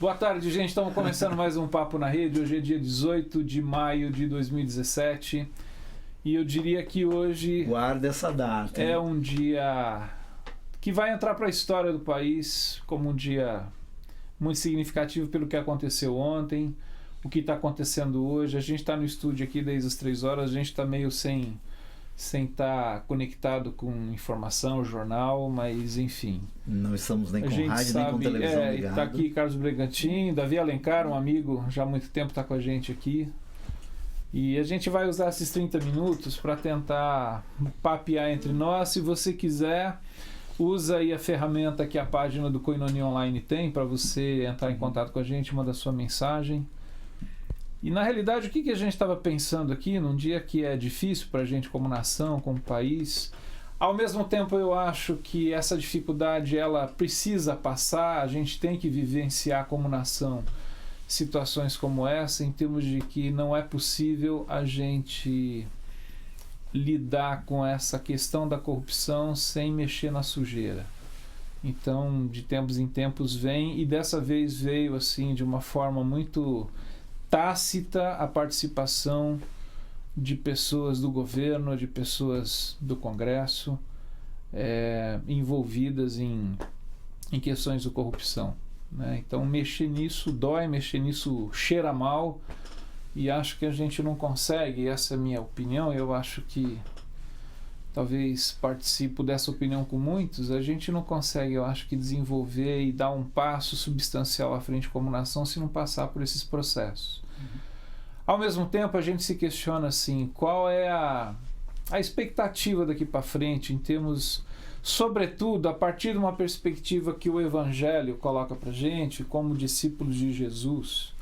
Boa tarde, gente. Estamos começando mais um Papo na Rede. Hoje é dia 18 de maio de 2017 e eu diria que hoje... Guarda essa data. É um dia que vai entrar para a história do país como um dia muito significativo pelo que aconteceu ontem, o que está acontecendo hoje. A gente está no estúdio aqui desde as 3 horas, a gente está meio sem estar conectado com informação, jornal, mas enfim. Não estamos nem com rádio, nem com televisão ligada. Está aqui Carlos Bregantin, Davi Alencar, um amigo, já há muito tempo está com a gente aqui. E a gente vai usar esses 30 minutos para tentar papear entre nós. Se você quiser, usa aí a ferramenta que a página do Koinonia Online tem para você entrar em contato com a gente, manda sua mensagem. E na realidade, o que a gente estava pensando aqui, num dia que é difícil para a gente como nação, como país, ao mesmo tempo eu acho que essa dificuldade ela precisa passar, a gente tem que vivenciar como nação situações como essa, em termos de que não é possível a gente lidar com essa questão da corrupção sem mexer na sujeira. Então, de tempos em tempos vem, e dessa vez veio assim de uma forma muito tácita a participação de pessoas do governo, de pessoas do Congresso envolvidas em questões de corrupção, né? Então mexer nisso dói, mexer nisso cheira mal, e acho que a gente não consegue, essa é a minha opinião, eu acho que talvez participo dessa opinião com muitos, a gente não consegue, eu acho que desenvolver e dar um passo substancial à frente como nação se não passar por esses processos. Ao mesmo tempo, a gente se questiona assim, qual é a expectativa daqui para frente em termos, sobretudo, a partir de uma perspectiva que o Evangelho coloca para a gente, como discípulos de Jesus,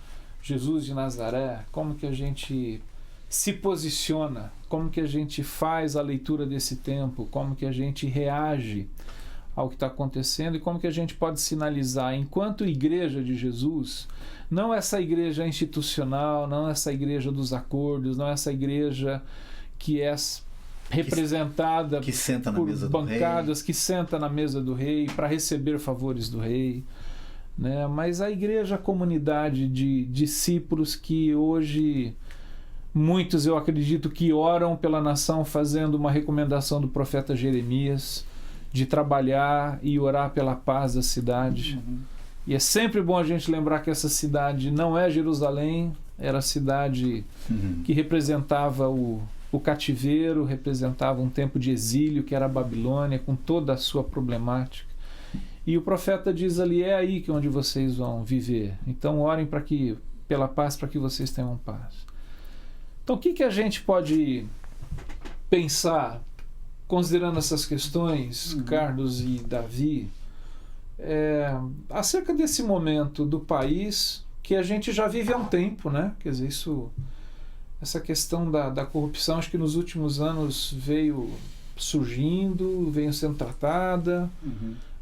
Jesus de Nazaré, como que a gente se posiciona, como que a gente faz a leitura desse tempo, como que a gente reage ao que está acontecendo e como que a gente pode sinalizar, enquanto igreja de Jesus, não essa igreja institucional, não essa igreja dos acordos, não essa igreja que é representada que senta na por mesa bancadas, do rei, que senta na mesa do rei para receber favores do rei, né? Mas a igreja, a comunidade de discípulos que hoje muitos, eu acredito, que oram pela nação, fazendo uma recomendação do profeta Jeremias de trabalhar e orar pela paz da cidade. E é sempre bom a gente lembrar que essa cidade não é Jerusalém, era a cidade que representava o cativeiro, representava um tempo de exílio, que era a Babilônia, com toda a sua problemática. E o profeta diz ali, é aí que onde vocês vão viver. Então orem pela paz, para que vocês tenham paz. Então, o que a gente pode pensar, considerando essas questões, Carlos e Davi, acerca desse momento do país que a gente já vive há um tempo, né? Quer dizer, essa questão da corrupção, acho que nos últimos anos veio surgindo, veio sendo tratada.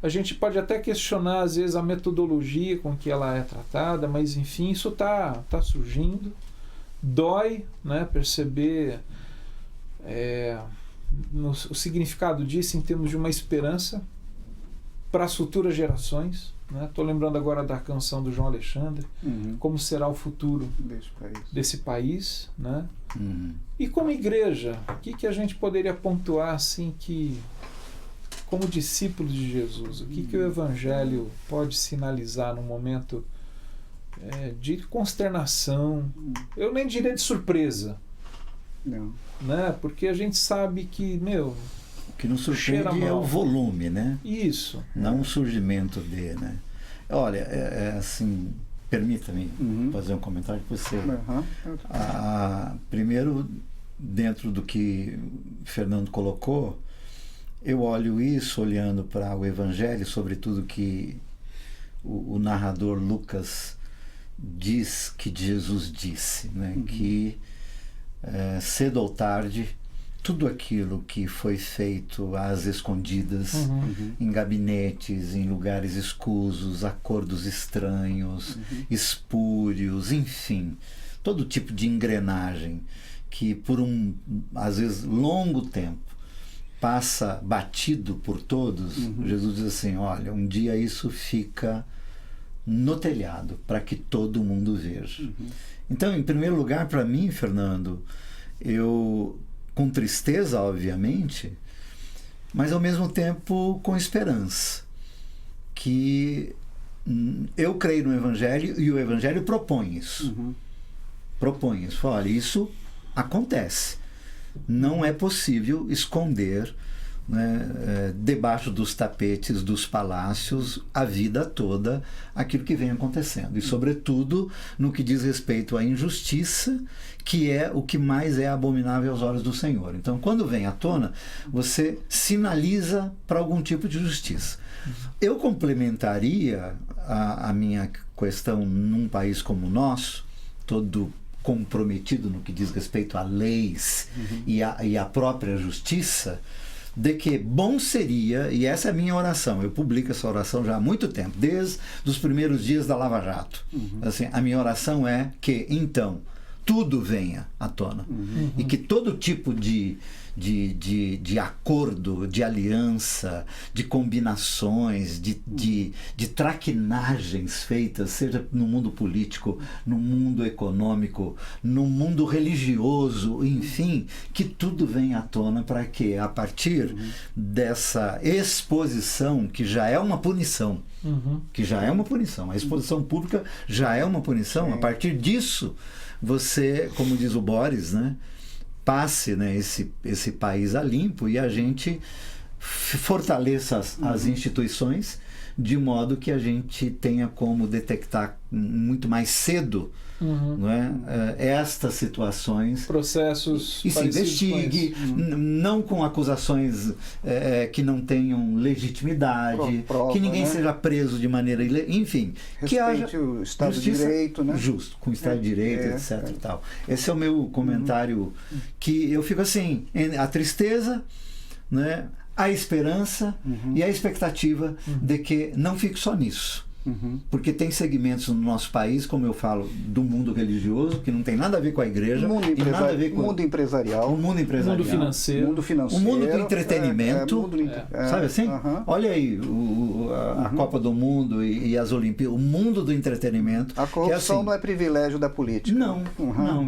A gente pode até questionar, às vezes, a metodologia com que ela é tratada, mas, enfim, isso tá surgindo. Dói, né, perceber o significado disso em termos de uma esperança para as futuras gerações. Estou lembrando agora da canção do João Alexandre, como será o futuro desse país, né? E como igreja, o que a gente poderia pontuar assim, que como discípulos de Jesus, o que o Evangelho pode sinalizar num momento de consternação, eu nem diria de surpresa, não, né? Porque a gente sabe que, o que nos surpreende é o volume, né? Isso. Não o surgimento de, né? Olha, assim, permita-me fazer um comentário que você... primeiro, dentro do que Fernando colocou, eu olho isso olhando para o Evangelho, sobretudo que o narrador Lucas diz que Jesus disse, né? Que cedo ou tarde tudo aquilo que foi feito às escondidas, em gabinetes, em lugares escusos, acordos estranhos, espúrios, enfim, todo tipo de engrenagem que por às vezes, longo tempo passa batido por todos, Jesus diz assim, olha, um dia isso fica no telhado, para que todo mundo veja. Então, em primeiro lugar, para mim, Fernando, eu, com tristeza, obviamente, mas ao mesmo tempo com esperança, que eu creio no Evangelho e o Evangelho propõe isso. Propõe isso. Olha, isso acontece. Não é possível esconder, né, debaixo dos tapetes dos palácios a vida toda aquilo que vem acontecendo, e sobretudo no que diz respeito à injustiça, que é o que mais é abominável aos olhos do Senhor. Então, quando vem à tona, você sinaliza para algum tipo de justiça. Eu complementaria a minha questão num país como o nosso, todo comprometido no que diz respeito a leis e a própria justiça, de que bom seria, e essa é a minha oração, eu publico essa oração já há muito tempo, desde os primeiros dias da Lava Jato. Assim, a minha oração é que, então, tudo venha à tona. E que todo tipo de acordo, de aliança, de combinações, de traquinagens feitas, seja no mundo político, no mundo econômico, no mundo religioso, enfim, que tudo venha à tona, para que, a partir dessa exposição, que já é uma punição, a exposição pública já é uma punição, a partir disso, você, como diz o Boris, né, passe, né, esse país a limpo, e a gente fortaleça as instituições, de modo que a gente tenha como detectar muito mais cedo, não é, estas situações, processos e se investigue, não com acusações que não tenham legitimidade, prova, que ninguém seja preso de maneira enfim, que haja o Estado de Direito, né? Justo, com o Estado de Direito, etc. E tal. Esse é o meu comentário, que eu fico assim, a tristeza, né, a esperança e a expectativa de que não fique só nisso. Porque tem segmentos no nosso país, como eu falo, do mundo religioso, que não tem nada a ver com a igreja, e nada a ver com mundo empresarial, o mundo empresarial, mundo financeiro, o mundo do entretenimento, sabe assim? Olha aí a Copa do Mundo e as Olimpíadas, o mundo do entretenimento. A corrupção não é privilégio da política. Não.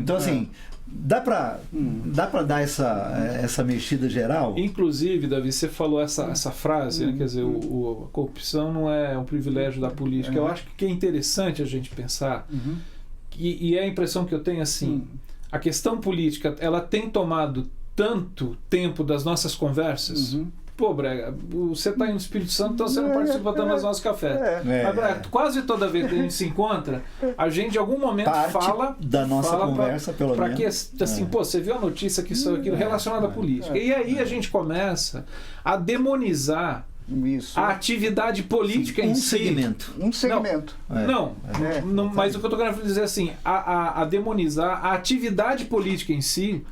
Então, assim, dá para dar essa mexida geral? Inclusive, Davi, você falou essa frase, né? Quer dizer, a corrupção não é um privilégio da política. Eu acho que é interessante a gente pensar, e é a impressão que eu tenho, assim, a questão política, ela tem tomado tanto tempo das nossas conversas. Pô, Brega, você está aí no Espírito Santo, então você não participa das nossas cafés. Mas, Brega, quase toda vez que a gente se encontra, a gente de algum momento fala da nossa conversa, pelo menos. Que, assim, pô, você viu a notícia que isso aquilo relacionado à política. E aí a gente começa a demonizar a atividade política em si. Um segmento. Mas o que eu estou querendo dizer, assim, a demonizar a atividade política em si,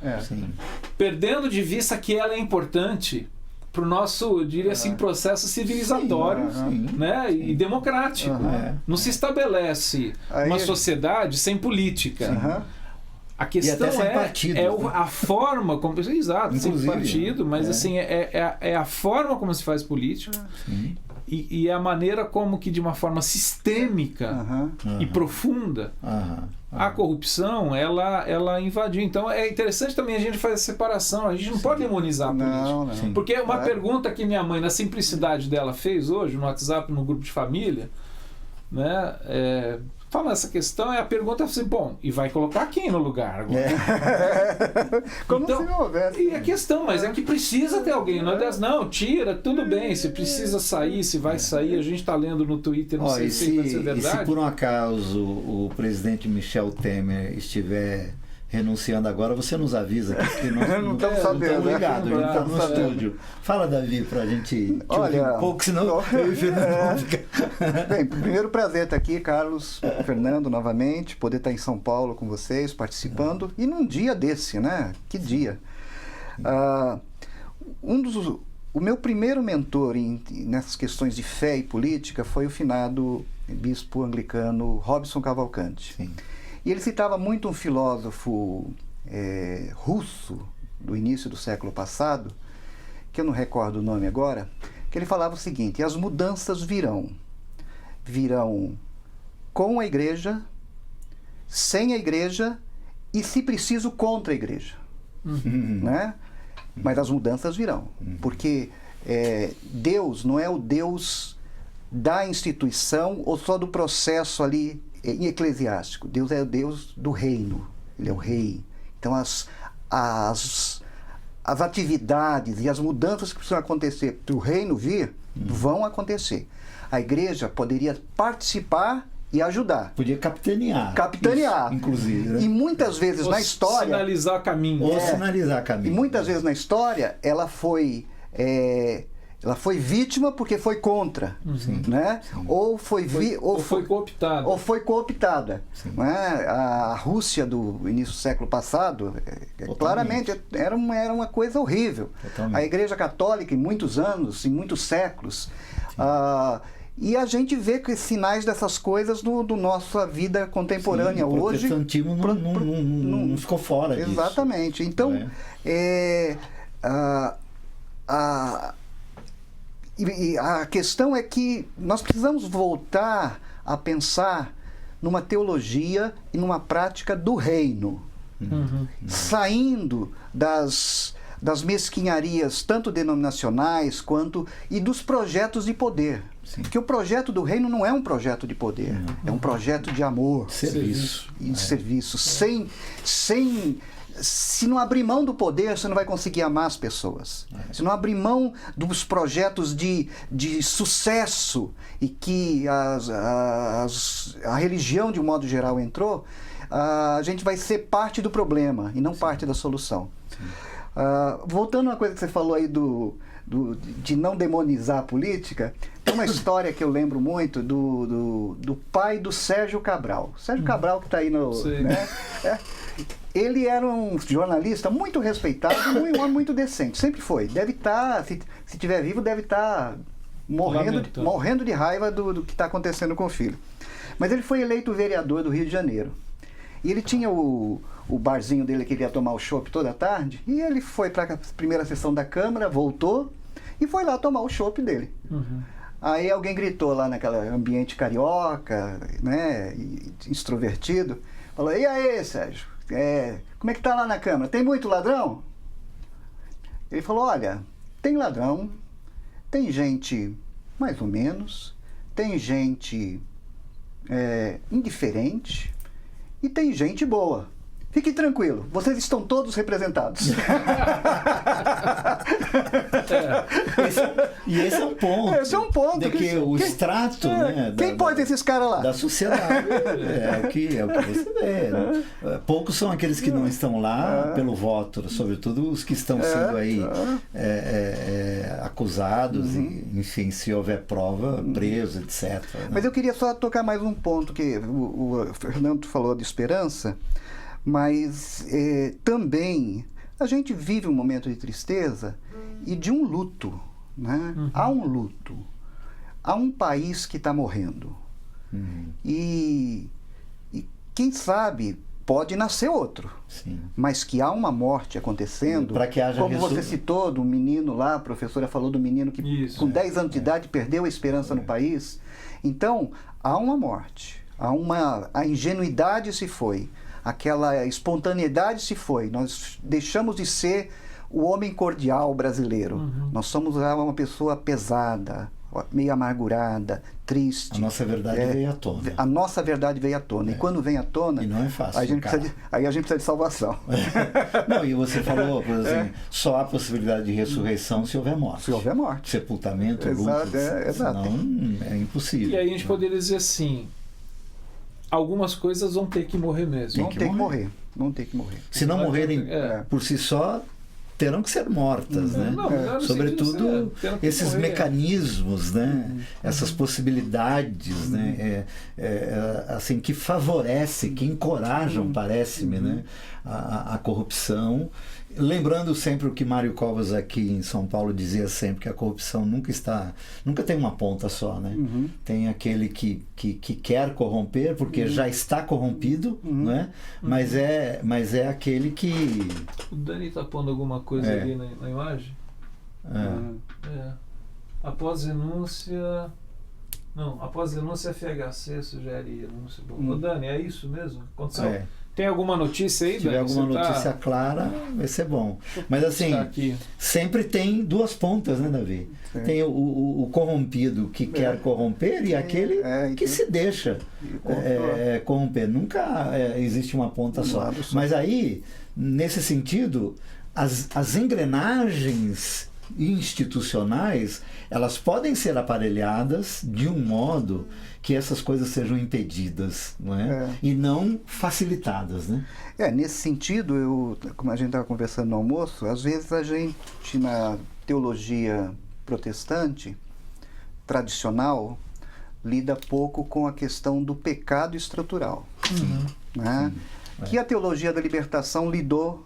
perdendo de vista que ela é importante para o nosso, eu diria assim, processo civilizatório, né, e democrático. Não se estabelece uma sociedade sem política. A questão a forma como... Exato, sem partido, mas assim, é a forma como se faz política e a maneira como que, de uma forma sistêmica e profunda, a corrupção, ela invadiu. Então é interessante também a gente fazer essa separação. A gente não pode demonizar a política. Porque uma pergunta que minha mãe, na simplicidade dela, fez hoje no WhatsApp, no grupo de família, né, fala essa questão, a pergunta é assim, bom, e vai colocar quem no lugar agora? Como então, se não houvesse. E a questão, mas é que precisa ter alguém, não, tira, tudo bem, se precisa sair, se vai sair, a gente está lendo no Twitter, não sei se vai ser verdade. E se por um acaso o presidente Michel Temer estiver renunciando agora, você nos avisa que nós não estamos sabendo, ligados, a gente está no estúdio. Fala, Davi, para a gente ouvir um pouco, senão eu e o Fernando vamos ficar... Bem, primeiro prazer estar aqui, Carlos, Fernando, novamente, poder estar em São Paulo com vocês, participando, e num dia desse, né? Que dia! O meu primeiro mentor nessas questões de fé e política foi o finado bispo anglicano Robson Cavalcante. Sim. E ele citava muito um filósofo russo do início do século passado, que eu não recordo o nome agora, que ele falava o seguinte: as mudanças virão com a igreja, sem a igreja e, se preciso, contra a igreja. Né? Mas as mudanças virão, porque Deus não é o Deus da instituição ou só do processo ali eclesiástico. Deus é o Deus do reino, Ele é o rei. Então as atividades e as mudanças que precisam acontecer para o reino vir, vão acontecer. A igreja poderia participar e ajudar. Podia capitanear. Capitanear. Isso, inclusive. Né? E muitas vezes na história... Sinalizar caminho. Ou sinalizar caminho. E muitas vezes na história ela foi vítima porque foi contra, né? Sim. Ou foi cooptada. Ou foi cooptada. Né? A Rússia do início do século passado, claramente, era uma coisa horrível. Totalmente. A Igreja Católica, em muitos anos, em muitos séculos... e a gente vê que sinais dessas coisas no nossa vida contemporânea hoje. O protestantismo não ficou fora disso. Exatamente. Então, a questão é que nós precisamos voltar a pensar numa teologia e numa prática do reino, saindo das mesquinharias tanto denominacionais quanto e dos projetos de poder. Sim. Porque o projeto do reino não é um projeto de poder, é um projeto de amor, serviço e de serviço. Se não abrir mão do poder, você não vai conseguir amar as pessoas. Se não abrir mão dos projetos de sucesso e que a religião, de um modo geral, entrou, a gente vai ser parte do problema e não parte da solução. Voltando a uma coisa que você falou aí de não demonizar a política, tem uma história que eu lembro muito do pai do Sérgio Cabral. Sérgio Cabral, que está aí no... Né? Ele era um jornalista muito respeitado e um homem muito decente. Sempre foi. Deve estar, se estiver vivo, deve estar morrendo de raiva do que está acontecendo com o filho. Mas ele foi eleito vereador do Rio de Janeiro. E ele tinha o barzinho dele que ele ia tomar o chopp toda tarde, e ele foi para a primeira sessão da Câmara, voltou e foi lá tomar o chopp dele. Aí alguém gritou lá naquele ambiente carioca, né, extrovertido, falou: "E aí, Sérgio, como é que tá lá na Câmara? Tem muito ladrão?" Ele falou: "Olha, tem ladrão, tem gente mais ou menos, tem gente indiferente e tem gente boa. Fique tranquilo, vocês estão todos representados." Esse é um ponto. Esse é um ponto. De que o extrato, né, quem pode esses caras lá? Da sociedade. É o que você vê. Né? Poucos são aqueles que não estão lá pelo voto, sobretudo os que estão sendo aí acusados, e, enfim, se houver prova, presos, etc. Né? Mas eu queria só tocar mais um ponto, que o Fernando falou de esperança. Mas também a gente vive um momento de tristeza e de um luto. Né? Há um luto. Há um país que está morrendo. E quem sabe pode nascer outro. Sim. Mas que há uma morte acontecendo. Para que haja como você citou do menino lá, a professora falou do menino que com 10 anos de idade perdeu a esperança no país. Então, há uma morte. A ingenuidade se foi. Aquela espontaneidade se foi. Nós deixamos de ser o homem cordial brasileiro. Nós somos uma pessoa pesada, meio amargurada, triste. A nossa verdade veio à tona. A nossa verdade veio à tona. E quando vem à tona... E não é fácil, aí a gente precisa de salvação. Não, e você falou, por exemplo, só há possibilidade de ressurreição se houver morte. Se houver morte. Sepultamento, exato, luto, exato. Senão é impossível. E aí a gente poderia dizer assim: algumas coisas vão ter que morrer mesmo. Vão ter que morrer. Vão ter que morrer. Se não morrerem por si só, terão que ser mortas, né? Sobretudo esses mecanismos, né? Essas possibilidades, né? Assim, que favorecem, que encorajam, parece-me, né? A corrupção. Lembrando sempre o que Mário Covas aqui em São Paulo dizia sempre, que a corrupção nunca tem uma ponta só, né? Tem aquele que quer corromper porque já está corrompido, né? Mas é aquele que... O Dani está pondo alguma coisa ali na imagem? Após renúncia... Não, após a denúncia, a FHC sugere denúncia. Ô, Dani, é isso mesmo? Aconteceu? É. Tem alguma notícia aí, Se tiver Dani? alguma Você notícia clara, vai ser bom. Mas assim, tá aqui. sempre tem duas pontas, né, Davi? Sim. Tem o corrompido que quer corromper e aquele que se deixa corromper. Nunca existe uma ponta só. Mas aí, nesse sentido, as engrenagens institucionais, elas podem ser aparelhadas de um modo que essas coisas sejam impedidas, não é? E não facilitadas, né? Nesse sentido, como a gente estava conversando no almoço, às vezes a gente, na teologia protestante, tradicional, lida pouco com a questão do pecado estrutural. Né? Que a teologia da libertação lidou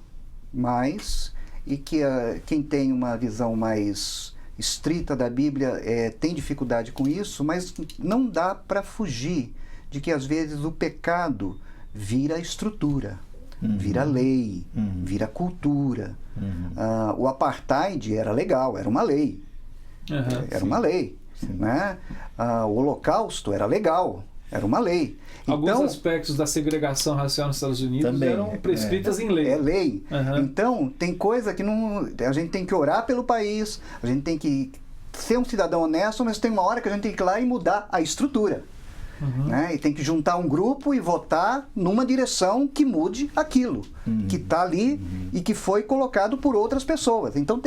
mais, e que quem tem uma visão mais estrita da Bíblia tem dificuldade com isso, mas não dá para fugir de que às vezes o pecado vira estrutura, vira lei, vira cultura. O apartheid era legal, era uma lei. Era uma lei. Né? O Holocausto era legal, era uma lei. Alguns então, aspectos da segregação racial nos Estados Unidos também eram prescritas em lei. É lei. Então, tem coisa que não... A gente tem que orar pelo país, a gente tem que ser um cidadão honesto, mas tem uma hora que a gente tem que ir lá e mudar a estrutura. Né? E tem que juntar um grupo e votar numa direção que mude aquilo que está ali e que foi colocado por outras pessoas. Então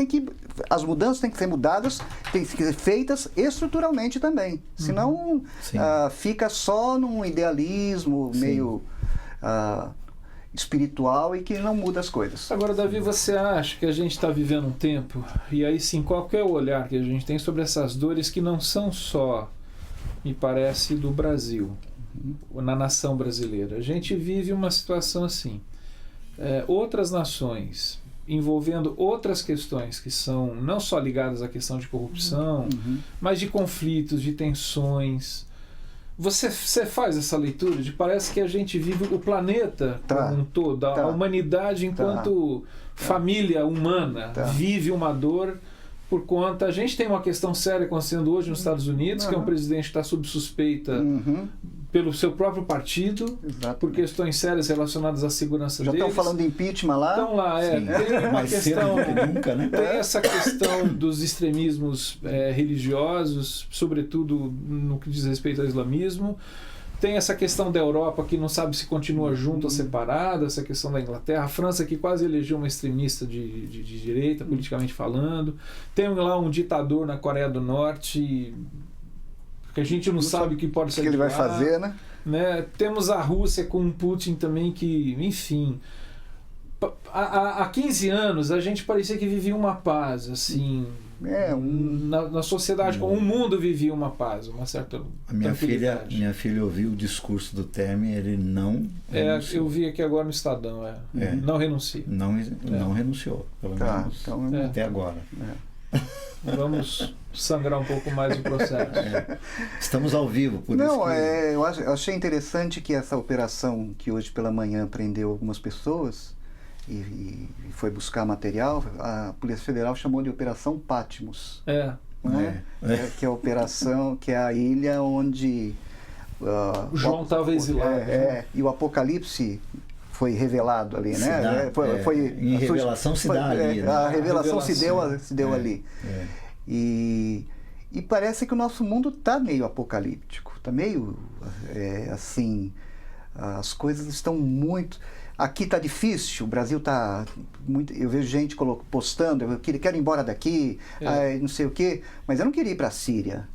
as mudanças têm que ser mudadas, têm que ser feitas estruturalmente também. Senão fica só num idealismo meio espiritual e que não muda as coisas. Agora, Davi, você acha que a gente está vivendo um tempo, e aí sim, qual é o olhar que a gente tem sobre essas dores que não são só, me parece, do Brasil, na nação brasileira? A gente vive uma situação assim. Outras nações, envolvendo outras questões que são não só ligadas à questão de corrupção, mas de conflitos, de tensões. Você faz essa leitura de parece que a gente vive o planeta como um todo, a humanidade enquanto família humana vive uma dor por conta... A gente tem uma questão séria acontecendo hoje nos Estados Unidos, que é um presidente que está sob suspeita pelo seu próprio partido, por questões sérias relacionadas à segurança deles. Já estão falando de impeachment lá? Estão lá, tem uma questão... nunca, né? Tem essa questão dos extremismos religiosos, sobretudo no que diz respeito ao islamismo. Tem essa questão da Europa que não sabe se continua junto ou separada, essa questão da Inglaterra, a França que quase elegeu uma extremista de direita, politicamente falando. Tem lá um ditador na Coreia do Norte que a gente não sabe o que pode ser. O que ele vai fazer, né? Temos a Rússia com o Putin também que, enfim... Há 15 anos a gente parecia que vivia uma paz, assim... Na sociedade, como o mundo vivia uma paz, uma certa minha filha ouviu o discurso do Temer, ele não renunciou. Eu vi aqui agora no Estadão, não renuncia. Não renunciou, pelo menos então, até agora. Vamos sangrar um pouco mais o processo. Estamos ao vivo, por isso que... eu achei interessante que essa operação que hoje pela manhã prendeu algumas pessoas e foi buscar material, a Polícia Federal chamou de Operação Patmos. Que é a operação, que é a ilha onde João estava exilado. E o Apocalipse foi revelado ali, né? Em revelação se dá ali. Né? A revelação se deu ali. E parece que o nosso mundo está meio apocalíptico, está meio assim, as coisas estão muito... Aqui está difícil, o Brasil está muito... Eu vejo gente postando, eu quero ir embora daqui, não sei o quê, mas eu não queria ir para a Síria.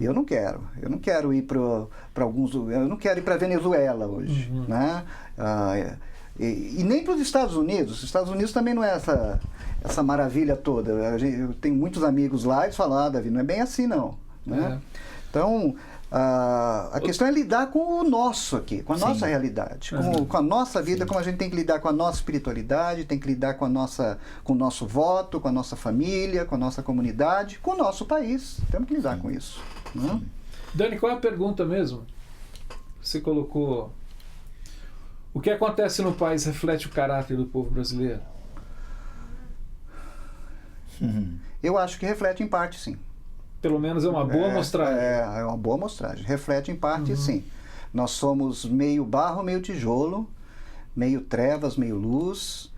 Eu não quero ir para alguns... Eu não quero ir para a Venezuela hoje, né? E nem para os Estados Unidos. Os Estados Unidos também não é essa maravilha toda. Eu tenho muitos amigos lá e eles falam, Davi, não é bem assim não. Né? Então, a questão é lidar com o nosso aqui, com a nossa realidade, com a nossa vida, como a gente tem que lidar com a nossa espiritualidade, tem que lidar com o nosso voto, com a nossa família, com a nossa comunidade, com o nosso país. Temos que lidar com isso. Né? Dani, qual é a pergunta mesmo? Você colocou... O que acontece no país reflete o caráter do povo brasileiro? Eu acho que reflete em parte, sim. pelo menos é uma boa amostragem. É uma boa amostragem. Reflete em parte, sim. Nós somos meio barro, meio tijolo, meio trevas, meio luz,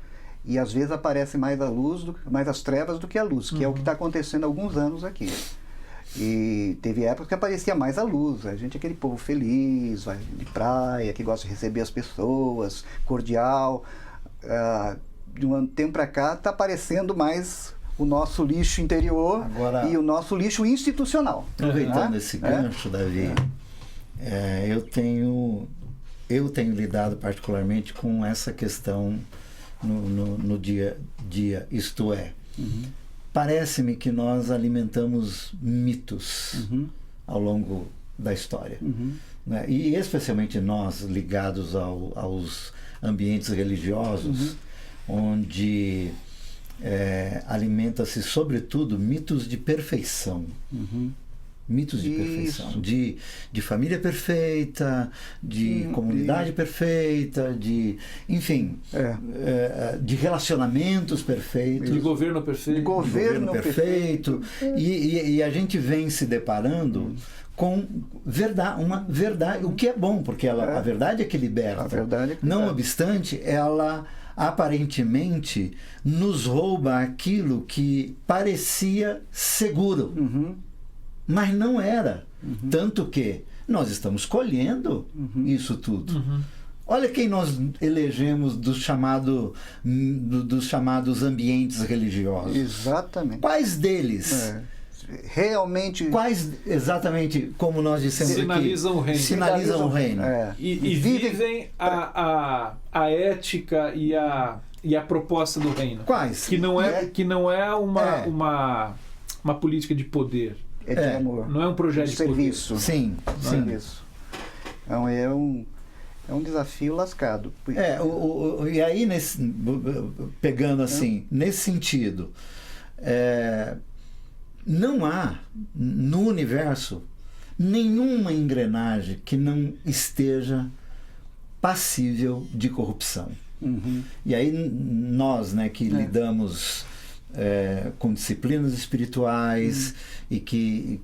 e às vezes aparece mais a luz, mais as trevas do que a luz, que é o que está acontecendo há alguns anos aqui. E teve épocas que aparecia mais a luz. A gente é aquele povo feliz, vai de praia, que gosta de receber as pessoas, cordial. De um tempo para cá está aparecendo mais o nosso lixo interior e o nosso lixo institucional. Aproveitando esse gancho, Davi, eu tenho lidado particularmente com essa questão no dia a dia, isto é, parece-me que nós alimentamos mitos ao longo da história, né? E especialmente nós ligados aos ambientes religiosos, onde alimenta-se sobretudo mitos de perfeição. Mitos de perfeição, de família perfeita, de comunidade perfeita, enfim, de relacionamentos perfeitos. De governo perfeito. De governo perfeito. E a gente vem se deparando com uma verdade, o que é bom, porque a verdade é que liberta. A verdade é que Não obstante, ela aparentemente nos rouba aquilo que parecia seguro. Mas não era. Tanto que nós estamos colhendo isso tudo. Olha quem nós elegemos dos chamados ambientes religiosos. Exatamente. Quais deles? Realmente... Quais, exatamente, como nós dissemos sinalizam aqui, o reino. Sinalizam o reino. E vivem a ética e a proposta do reino. Quais? Que não é uma política de poder. É de amor. Não é um projeto de serviço. poder. Sim. Serviço. Então é um desafio lascado. E aí, pegando assim, nesse sentido, não há no universo nenhuma engrenagem que não esteja passível de corrupção. E aí nós, né, que lidamos com disciplinas espirituais e que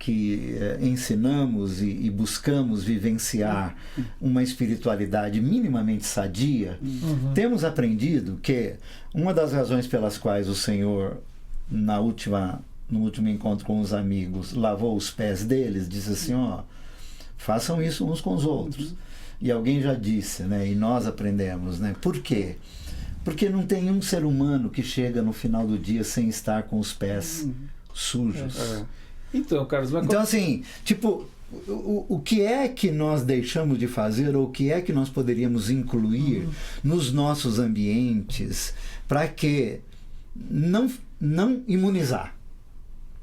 ensinamos e buscamos vivenciar uma espiritualidade minimamente sadia, temos aprendido que uma das razões pelas quais o Senhor, no último encontro com os amigos, lavou os pés deles, disse assim, façam isso uns com os outros. E alguém já disse, né, e nós aprendemos, né, por quê? Porque não tem um ser humano que chega no final do dia sem estar com os pés sujos. Então, Carlos, então assim, tipo, o que é que nós deixamos de fazer, ou o que é que nós poderíamos incluir nos nossos ambientes para que não imunizar?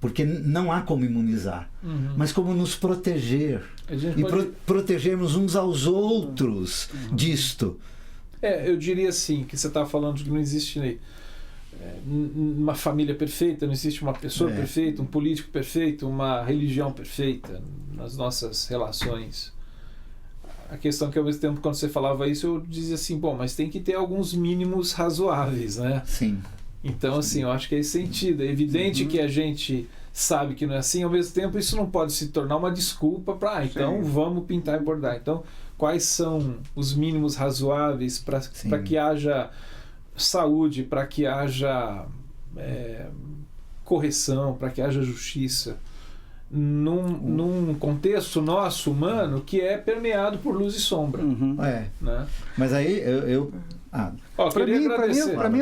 Porque não há como imunizar, mas como nos proteger e protegermos uns aos outros disto. Eu diria assim, que você está falando de que não existe uma família perfeita, não existe uma pessoa perfeita, um político perfeito, uma religião perfeita nas nossas relações. A questão é que ao mesmo tempo, quando você falava isso, eu dizia assim, bom, mas tem que ter alguns mínimos razoáveis, né? Sim. Então, assim, eu acho que é esse sentido. É evidente que a gente sabe que não é assim, ao mesmo tempo isso não pode se tornar uma desculpa para, então vamos pintar e bordar. Então, quais são os mínimos razoáveis para que haja saúde, para que haja correção, para que haja justiça, num contexto nosso, humano, que é permeado por luz e sombra. Né? Mas aí para mim,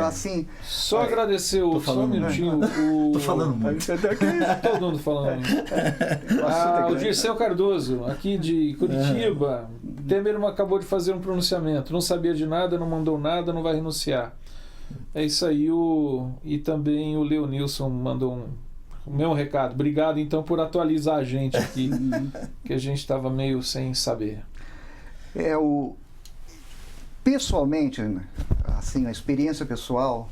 assim... Só agradecer só um minutinho. Tô falando muito. Todo mundo falando muito. O Dirceu Cardoso, aqui de Curitiba. Temer acabou de fazer um pronunciamento. Não sabia de nada, não mandou nada, não vai renunciar. É isso aí. E também o Leonilson mandou o mesmo recado. Obrigado, então, por atualizar a gente aqui, que a gente estava meio sem saber. Pessoalmente, assim, a experiência pessoal,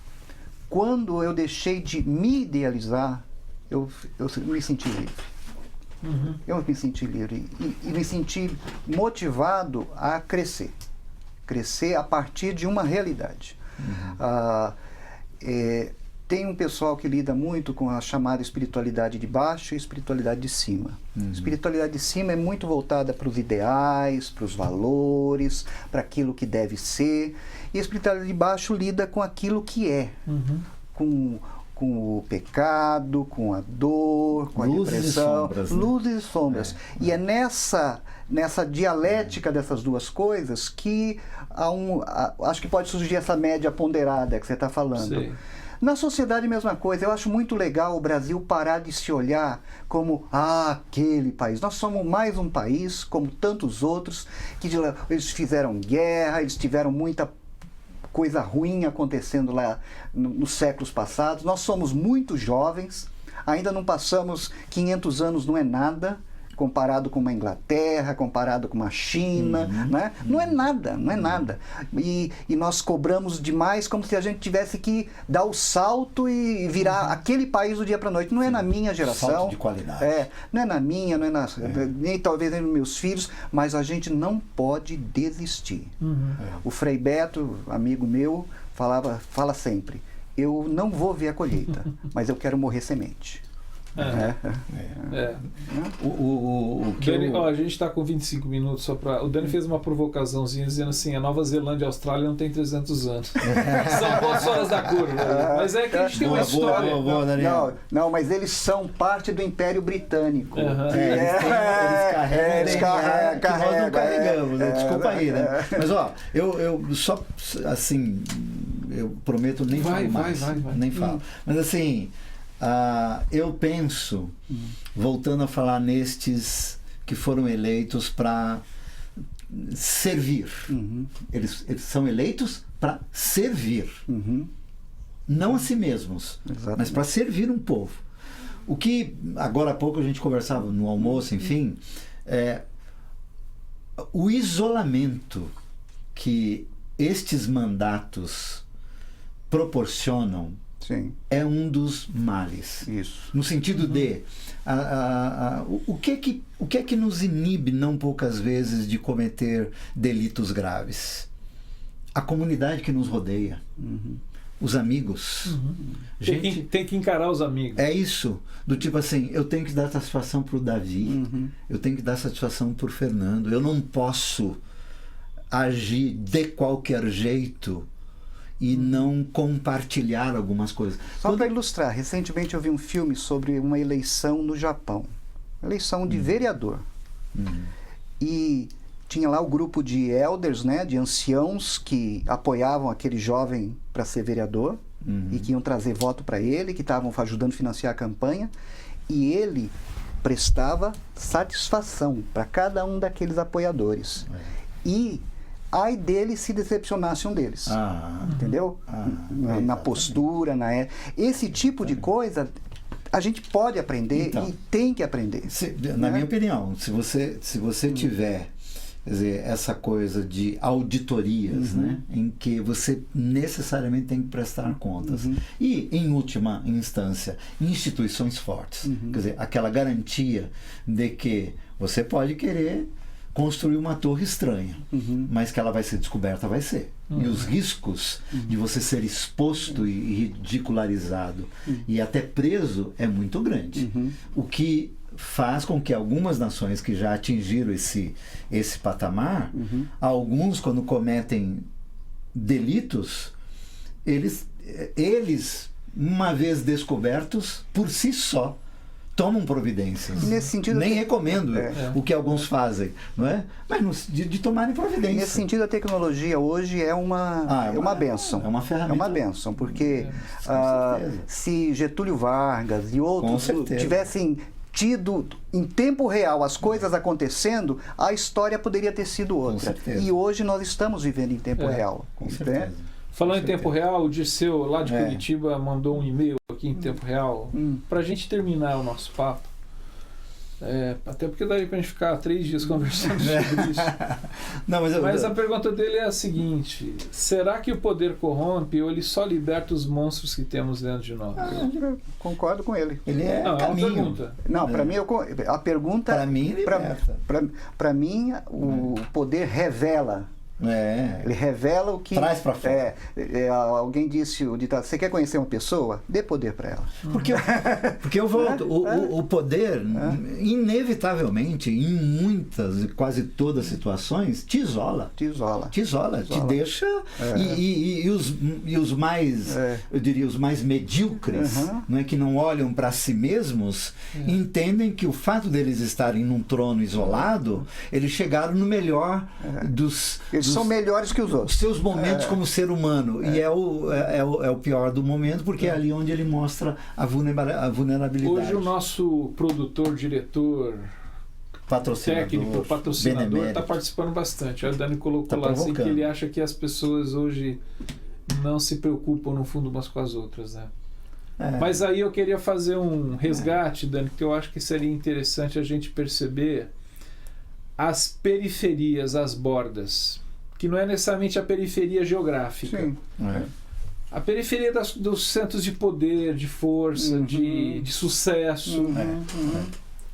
quando eu deixei de me idealizar, eu me senti livre. Eu me senti livre e me senti motivado a crescer. Crescer a partir de uma realidade. tem um pessoal que lida muito com a chamada espiritualidade de baixo e espiritualidade de cima. Espiritualidade de cima é muito voltada para os ideais, para os valores, para aquilo que deve ser. E a espiritualidade de baixo lida com aquilo que é. Com o pecado, com a dor, com a depressão. Luzes e sombras. E é nessa dialética dessas duas coisas que acho que pode surgir essa média ponderada que você está falando. Sim. Na sociedade, a mesma coisa. Eu acho muito legal o Brasil parar de se olhar como aquele país. Nós somos mais um país, como tantos outros, que eles fizeram guerra, eles tiveram muita coisa ruim acontecendo lá nos séculos passados. Nós somos muito jovens, ainda não passamos 500 anos, não é nada, comparado com uma Inglaterra, comparado com uma China, né? Não é nada, não é nada. E nós cobramos demais como se a gente tivesse que dar o salto e virar aquele país do dia para a noite. Não é na minha geração. Salto de qualidade. Não é na minha, não é nem talvez nem nos meus filhos, mas a gente não pode desistir. O Frei Beto, amigo meu, fala sempre, eu não vou ver a colheita, mas eu quero morrer semente. A gente está com 25 minutos só para. O Dani fez uma provocaçãozinha dizendo assim: a Nova Zelândia e a Austrália não tem 300 anos. São boas horas da curva. Mas é que a gente tem uma história. Não, mas eles são parte do Império Britânico. Eles carregam que nós não carregamos, né? Desculpa aí, né? Mas eu só assim, eu prometo nem falar mais. Nem falo. Mas assim. Eu penso, voltando a falar nestes que foram eleitos para servir. Eles são eleitos para servir. Não a si mesmos, mas para servir um povo. O que, agora há pouco a gente conversava no almoço, enfim, o isolamento que estes mandatos proporcionam. Sim. É um dos males. Isso. No sentido de o que é que nos inibe não poucas vezes de cometer delitos graves? A comunidade que nos rodeia, os amigos. Gente, tem que encarar os amigos. É isso, do tipo assim, eu tenho que dar satisfação para o Davi, eu tenho que dar satisfação para o Fernando, eu não posso agir de qualquer jeito e não compartilhar algumas coisas. Só para ilustrar, recentemente eu vi um filme sobre uma eleição no Japão. Eleição de vereador. E tinha lá o grupo de elders, né, de anciãos que apoiavam aquele jovem para ser vereador e que iam trazer voto para ele, que estavam ajudando a financiar a campanha. E ele prestava satisfação para cada um daqueles apoiadores. E ai dele se decepcionasse um deles. Entendeu? Na postura, esse tipo de coisa a gente pode aprender e tem que aprender. Na minha opinião, se você tiver, quer dizer, essa coisa de auditorias, né, em que você necessariamente tem que prestar contas. E, em última instância, instituições fortes. Quer dizer, aquela garantia de que você pode querer construir uma torre estranha, mas que ela vai ser descoberta, vai ser. E os riscos de você ser exposto e ridicularizado e até preso é muito grande. O que faz com que algumas nações que já atingiram esse patamar, alguns, quando cometem delitos, eles, uma vez descobertos, por si só, tomam providências. Nesse sentido, nem recomendo o que alguns fazem, não é? Mas de tomarem providência. Nesse sentido, a tecnologia hoje é uma bênção. É uma ferramenta. É uma bênção, porque se Getúlio Vargas e outros tivessem tido em tempo real as coisas acontecendo, a história poderia ter sido outra. E hoje nós estamos vivendo em tempo real. Com certeza. Falando em tempo real, o Dirceu, lá de Curitiba, mandou um e-mail aqui em tempo real para a gente terminar o nosso papo. Até porque daí para a gente ficar 3 dias conversando sobre isso. Não, mas a pergunta dele é a seguinte: será que o poder corrompe ou ele só liberta os monstros que temos dentro de nós? Eu concordo com ele. Ele é uma pergunta. Não, para mim, a pergunta... Para mim, para mim, o poder revela Ele revela o que... Traz para fora. Alguém disse, o ditado, você quer conhecer uma pessoa? Dê poder para ela. Porque eu volto, o poder, inevitavelmente, em muitas, quase todas as situações, te isola. Te deixa... E os mais, eu diria, os mais medíocres, não é, que não olham para si mesmos, entendem que o fato deles estarem num trono isolado, eles chegaram no melhor dos... Eles são melhores que os outros. Seus momentos como ser humano. E é o pior do momento, porque é ali onde ele mostra a vulnerabilidade. Hoje o nosso produtor, diretor, técnico, patrocinador, está participando bastante. O Dani colocou lá assim, que ele acha que as pessoas hoje não se preocupam no fundo umas com as outras, né? Mas aí eu queria fazer um resgate, Dani, que eu acho que seria interessante a gente perceber as periferias, as bordas, que não é necessariamente a periferia geográfica. Sim. A periferia dos centros de poder, de força, de sucesso.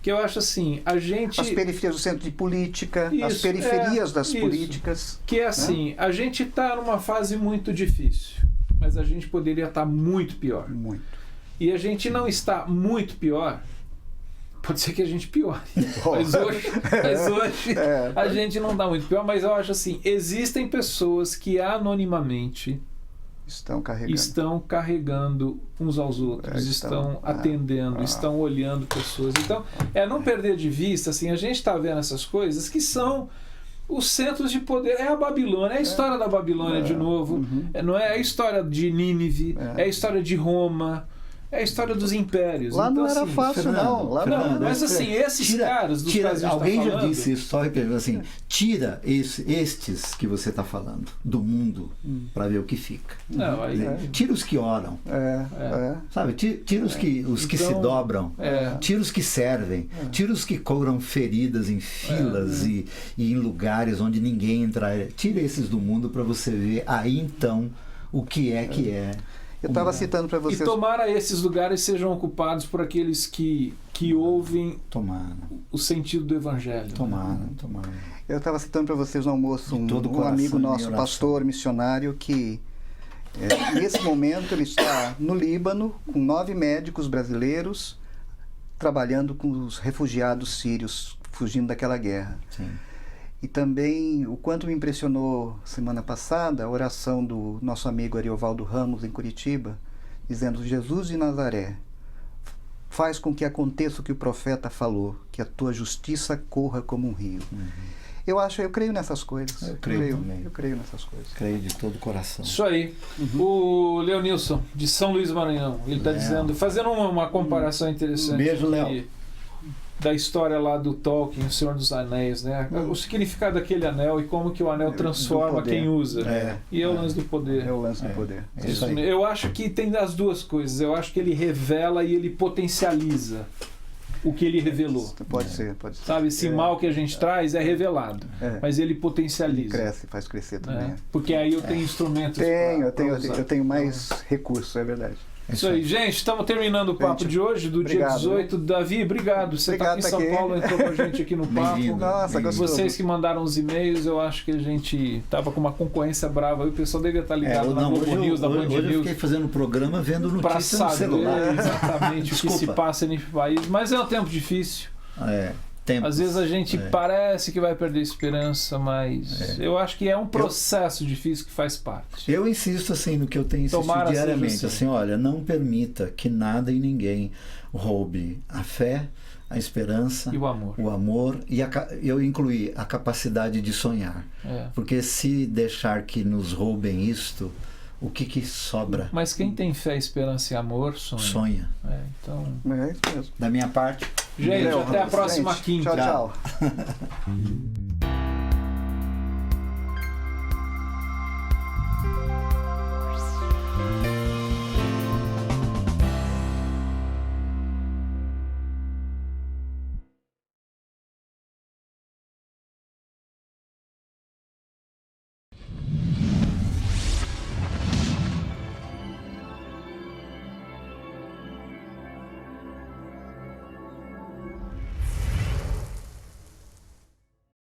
Que eu acho assim, a gente... As periferias do centro de política, as periferias das políticas. Que é assim, a gente está numa fase muito difícil, mas a gente poderia estar muito pior. Muito. E a gente não está muito pior, pode ser que a gente piore. Mas hoje a gente não está muito pior, mas eu acho assim, existem pessoas que anonimamente estão carregando uns aos outros, estão atendendo, estão olhando pessoas. Então, não perder de vista, assim, a gente está vendo essas coisas que são os centros de poder. É a Babilônia, é a história da Babilônia de novo, não é a história de Nínive, é a história de Roma, é a história dos impérios. Lá então, não era fácil, Fernando, não. Mas assim, esses caras dos quais alguém já disse isso, só repetindo assim, tira estes que você está falando do mundo para ver o que fica. Não, aí, tira os que oram. Sabe? Tira os que se dobram. Tira os que servem. Tira os que cobram feridas em filas e em lugares onde ninguém entra. Tira esses do mundo para você ver aí então o que é que é. Eu estava citando para vocês... E tomara esses lugares sejam ocupados por aqueles que ouvem o sentido do Evangelho. Tomara. Eu estava citando para vocês no almoço um amigo nosso, pastor, missionário, que nesse momento ele está no Líbano com 9 médicos brasileiros trabalhando com os refugiados sírios fugindo daquela guerra. Sim. E também o quanto me impressionou semana passada a oração do nosso amigo Ariovaldo Ramos em Curitiba, dizendo: Jesus de Nazaré, faz com que aconteça o que o profeta falou, que a tua justiça corra como um rio. Eu creio nessas coisas. Eu creio nessas coisas. Creio de todo o coração. Isso aí. O Leonilson, de São Luís do Maranhão, ele está dizendo, fazendo uma comparação interessante. Beijo, Léo. Da história lá do Tolkien, O Senhor dos Anéis, né? O significado daquele anel e como que o anel transforma quem usa. E é o lance do poder. É o lance do poder. Isso aí. Eu acho que tem as duas coisas. Eu acho que ele revela e ele potencializa o que ele revelou. Pode ser. Sabe, esse mal que a gente traz é revelado, mas ele potencializa. Ele cresce, faz crescer também. Porque aí eu tenho instrumentos. Eu tenho mais recursos, é verdade. Isso aí, gente, estamos terminando o papo de hoje, do dia 18. Davi, obrigado. Você está aqui em São Paulo, entrou com a gente aqui no papo. Nossa, vocês que mandaram os e-mails, eu acho que a gente estava com uma concorrência brava. O pessoal devia estar ligado na Globo News, da Band News. Hoje eu fiquei fazendo um programa vendo notícias no celular. Exatamente o que se passa nesse país. Mas é um tempo difícil. Às vezes a gente parece que vai perder esperança, mas eu acho que é um processo difícil que faz parte. Eu insisto assim no que eu tenho insistido diariamente, assim, olha, não permita que nada e ninguém roube a fé, a esperança, e o amor e eu incluí a capacidade de sonhar. Porque se deixar que nos roubem isto, o que sobra? Mas quem tem fé, esperança e amor sonha. Então, é isso mesmo. Da minha parte. Gente, até a próxima quinta. Tchau.